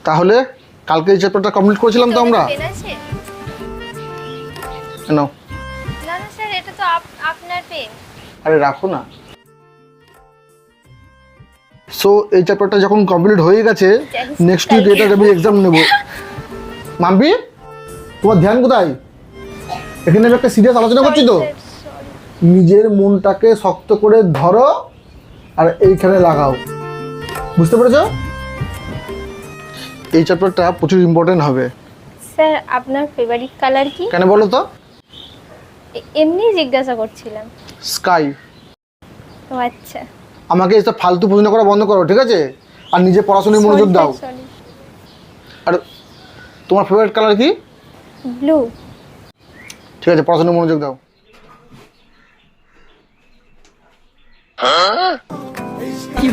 তাহলে কালকে এই চ্যাপ্টারটা কমপ্লিট করেছিলাম তো আমরা। পেন আছে? নাও। না না স্যার, এটা তো আপনার পেন। আরে রাখো না। সো এই চ্যাপ্টারটা যখন কমপ্লিট হয়ে গেছে, নেক্সট উইক এটা আমি এক্সাম নেব। মাম্পি, তোমার ধ্যান কোথায়? এখানে আমি একটা সিরিয়াস আলোচনা করছি তো। নিজের মনটাকে শক্ত করে ধরো আর এইখানে লাগাও, বুঝতে পেরেছো? এই চ্যাপ্টারটা প্রচুর ইম্পর্টেন্ট হবে। স্যার আপনার ফেভারিট কালার কি? কেন বলো তো? এমনি জিজ্ঞাসা করছিলাম। স্কাই। ও আচ্ছা। আমাকে এসব ফালতু প্রশ্ন করা বন্ধ করো, ঠিক আছে? আর নিজে পড়াশোনায় মনোযোগ দাও। আর তোমার ফেভারিট কালার কি? ব্লু। ঠিক আছে, পড়াশোনায় মনোযোগ দাও। কি